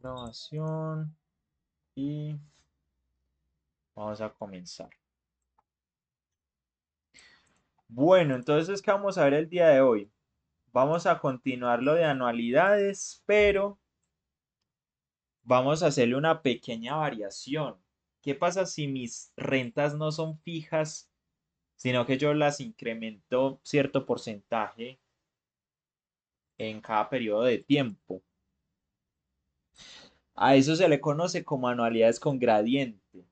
Grabación y vamos a comenzar. Bueno, entonces, ¿qué vamos a ver el día de hoy? Vamos a continuar lo de anualidades, pero vamos a hacerle una pequeña variación. ¿Qué pasa si mis rentas no son fijas, sino que yo las incremento cierto porcentaje en cada periodo de tiempo? A eso se le conoce como anualidades con gradiente.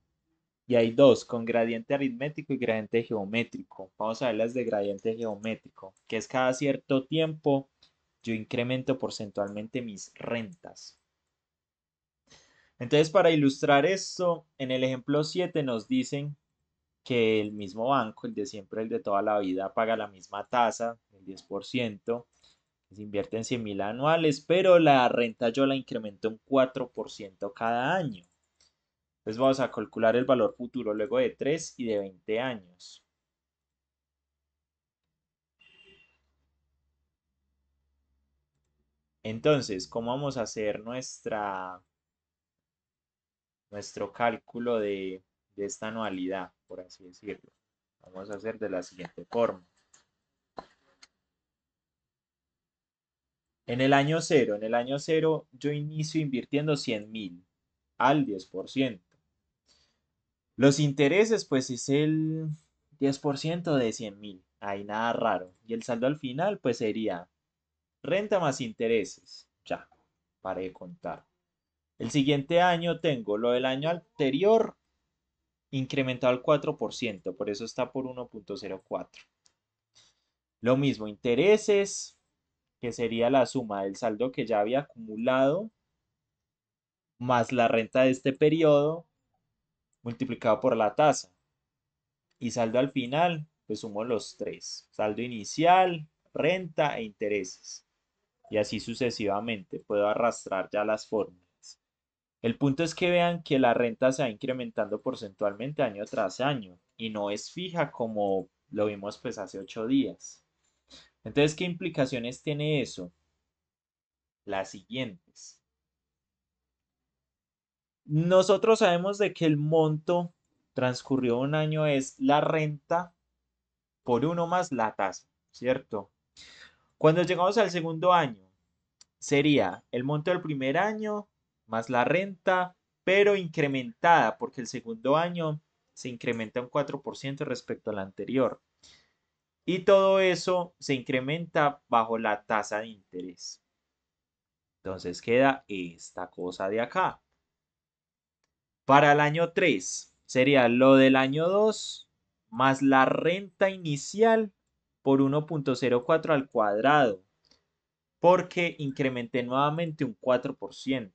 Y hay dos, con gradiente aritmético y gradiente geométrico. Vamos a ver las de gradiente geométrico, que es cada cierto tiempo yo incremento porcentualmente mis rentas. Entonces, para ilustrar esto, en el ejemplo 7 nos dicen que el mismo banco, el de siempre, el de toda la vida, paga la misma tasa, el 10%, que se invierte en 100.000 anuales, pero la renta yo la incremento un 4% cada año. Entonces vamos a calcular el valor futuro luego de 3 y de 20 años. Entonces, ¿cómo vamos a hacer nuestro cálculo de esta anualidad, por así decirlo? Vamos a hacer de la siguiente forma. En el año cero yo inicio invirtiendo 100.000 al 10%. Los intereses, pues es el 10% de 100.000. Hay nada raro. Y el saldo al final, pues sería renta más intereses. Ya, paré de contar. El siguiente año tengo lo del año anterior incrementado al 4%, por eso está por 1.04. Lo mismo, intereses, que sería la suma del saldo que ya había acumulado, más la renta de este periodo, multiplicado por la tasa. Y saldo al final, pues sumo los tres. Saldo inicial, renta e intereses. Y así sucesivamente. Puedo arrastrar ya las fórmulas. El punto es que vean que la renta se va incrementando porcentualmente año tras año y no es fija como lo vimos pues hace 8 días. Entonces, ¿qué implicaciones tiene eso? Las siguientes. Nosotros sabemos de que el monto transcurrió un año es la renta por uno más la tasa, ¿cierto? Cuando llegamos al segundo año, sería el monto del primer año más la renta, pero incrementada, porque el segundo año se incrementa un 4% respecto al anterior. Y todo eso se incrementa bajo la tasa de interés. Entonces queda esta cosa de acá. Para el año 3 sería lo del año 2 más la renta inicial por 1.04 al cuadrado, porque incrementé nuevamente un 4%.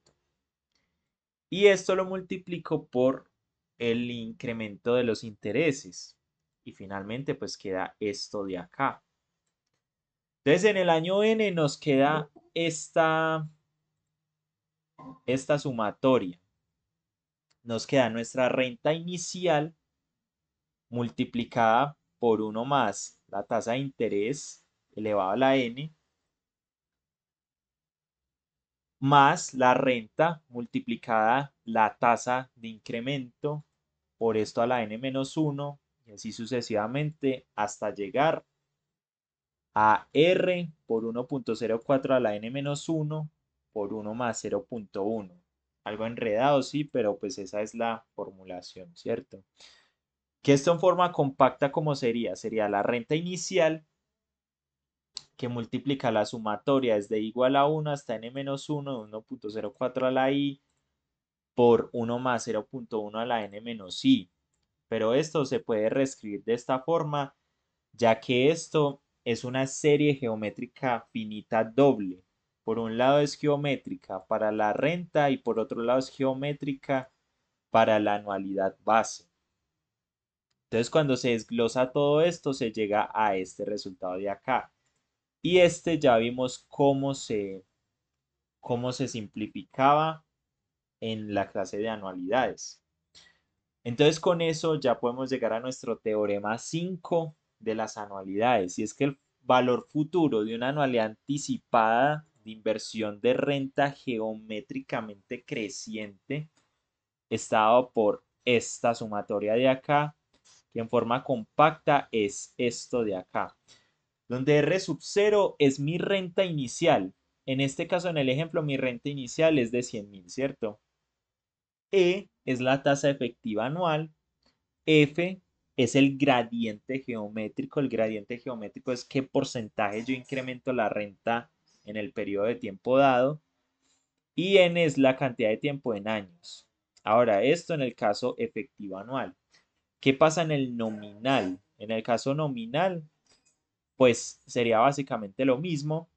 Y esto lo multiplico por el incremento de los intereses. Y finalmente pues queda esto de acá. Entonces en el año n nos queda esta sumatoria. Nos queda nuestra renta inicial multiplicada por 1 más la tasa de interés elevado a la n, más la renta multiplicada la tasa de incremento por esto a la n menos 1, y así sucesivamente hasta llegar a r por 1.04 a la n menos 1 por 1 más 0.1. Algo enredado, sí, pero pues esa es la formulación, ¿cierto? Que esto en forma compacta, ¿cómo sería? Sería la renta inicial que multiplica la sumatoria desde igual a 1 hasta n menos 1 de 1.04 a la i por 1 más 0.1 a la n menos i. Pero esto se puede reescribir de esta forma, ya que esto es una serie geométrica finita doble. Por un lado es geométrica para la renta y por otro lado es geométrica para la anualidad base. Entonces, cuando se desglosa todo esto, se llega a este resultado de acá. Y este ya vimos cómo se simplificaba en la clase de anualidades. Entonces, con eso ya podemos llegar a nuestro teorema 5 de las anualidades. Y es que el valor futuro de una anualidad anticipada de inversión de renta geométricamente creciente está dado por esta sumatoria de acá, que en forma compacta es esto de acá, donde R sub 0 es mi renta inicial. En este caso, en el ejemplo, mi renta inicial es de 100.000, ¿cierto? E es la tasa efectiva anual. F es el gradiente geométrico. El gradiente geométrico es qué porcentaje yo incremento la renta en el periodo de tiempo dado. Y N es la cantidad de tiempo en años. Ahora, esto en el caso efectivo anual. ¿Qué pasa en el nominal? En el caso nominal, pues sería básicamente lo mismo,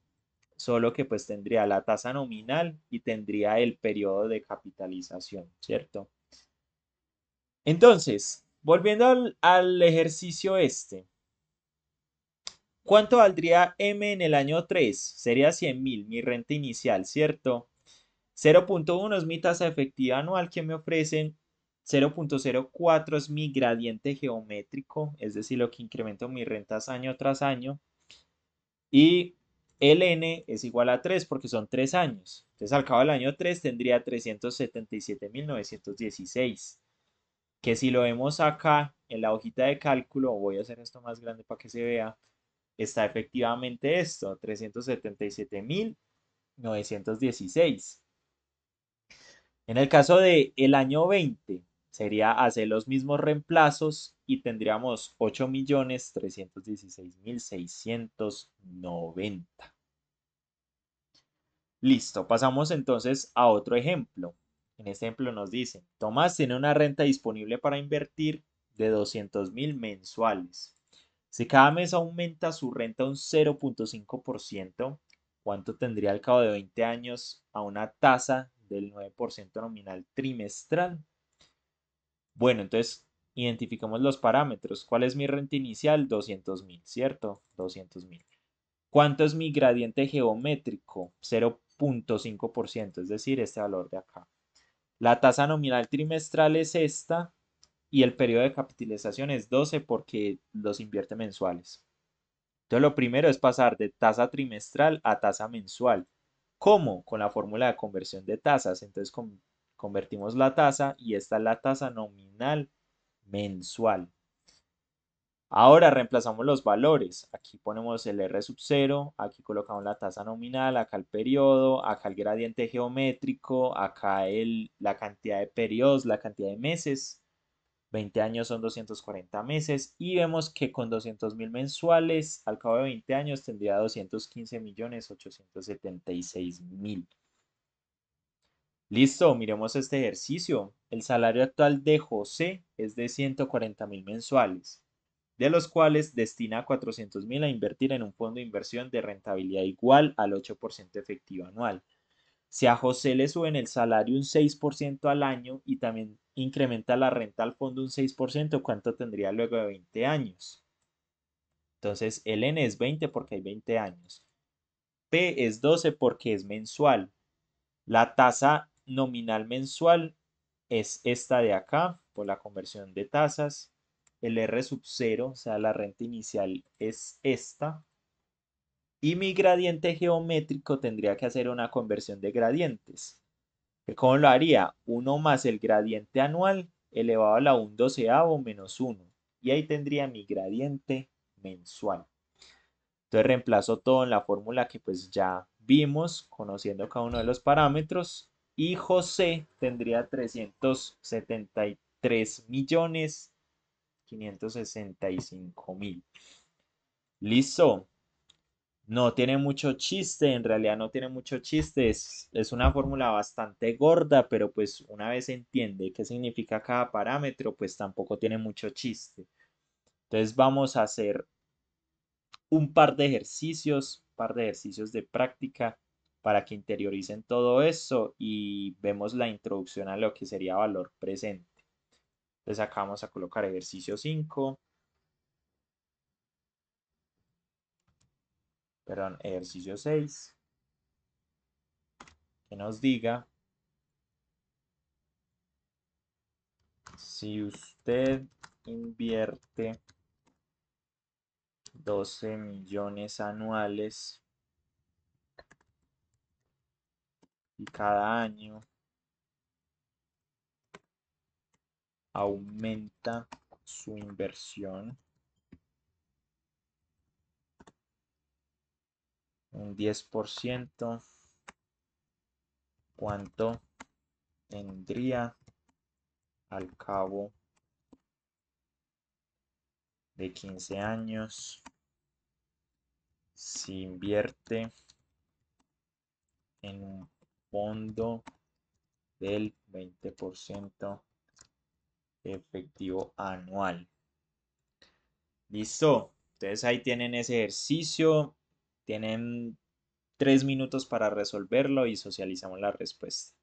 solo que pues tendría la tasa nominal y tendría el periodo de capitalización, ¿cierto? Entonces, volviendo al ejercicio este, ¿cuánto valdría M en el año 3? Sería 100.000, mi renta inicial, ¿cierto? 0.1 es mi tasa efectiva anual que me ofrecen. 0.04 es mi gradiente geométrico, es decir, lo que incremento mis rentas año tras año. Y el N es igual a 3 porque son 3 años. Entonces, al cabo del año 3 tendría 377.916. Que si lo vemos acá en la hojita de cálculo, voy a hacer esto más grande para que se vea, está efectivamente esto, 377.916. En el caso de el año 20, sería hacer los mismos reemplazos y tendríamos 8.316.690. Listo, pasamos entonces a otro ejemplo. En este ejemplo nos dice, Tomás tiene una renta disponible para invertir de 200.000 mensuales. Si cada mes aumenta su renta un 0.5%, ¿cuánto tendría al cabo de 20 años a una tasa del 9% nominal trimestral? Bueno, entonces identificamos los parámetros. ¿Cuál es mi renta inicial? 200.000, ¿cierto? 200.000. ¿Cuánto es mi gradiente geométrico? 0.5%, es decir, este valor de acá. La tasa nominal trimestral es esta y el periodo de capitalización es 12 porque los invierte mensuales. Entonces, lo primero es pasar de tasa trimestral a tasa mensual. ¿Cómo? Con la fórmula de conversión de tasas. Entonces, convertimos la tasa y esta es la tasa nominal mensual. Ahora reemplazamos los valores. Aquí ponemos el R sub 0, aquí colocamos la tasa nominal, acá el periodo, acá el gradiente geométrico, acá la cantidad de periodos, la cantidad de meses. 20 años son 240 meses y vemos que con 200.000 mensuales, al cabo de 20 años tendría 215.876.000. Listo, miremos este ejercicio. El salario actual de José es de 140.000 mensuales, de los cuales destina 400.000 a invertir en un fondo de inversión de rentabilidad igual al 8% efectivo anual. Si a José le suben el salario un 6% al año y también incrementa la renta al fondo un 6%, ¿cuánto tendría luego de 20 años? Entonces, el N es 20 porque hay 20 años. P es 12 porque es mensual. La tasa nominal mensual es esta de acá, por la conversión de tasas. El R sub 0, o sea, la renta inicial es esta. Y mi gradiente geométrico tendría que hacer una conversión de gradientes. ¿Cómo lo haría? 1 más el gradiente anual elevado a la 1/12 menos 1. Y ahí tendría mi gradiente mensual. Entonces reemplazo todo en la fórmula que pues ya vimos, conociendo cada uno de los parámetros. Y José tendría 373.565.000. Listo. No tiene mucho chiste, en realidad no tiene mucho chiste, es una fórmula bastante gorda, pero pues una vez se entiende qué significa cada parámetro, pues tampoco tiene mucho chiste. Entonces vamos a hacer un par de ejercicios de práctica para que interioricen todo eso y vemos la introducción a lo que sería valor presente. Entonces acá vamos a colocar ejercicio 5, perdón, ejercicio 6, que nos diga si usted invierte 12 millones anuales y cada año aumenta su inversión un 10%, ¿cuánto tendría al cabo de 15 años si invierte en un fondo del 20% efectivo anual? Listo. Entonces ahí tienen ese ejercicio. Tienen 3 minutos para resolverlo y socializamos la respuesta.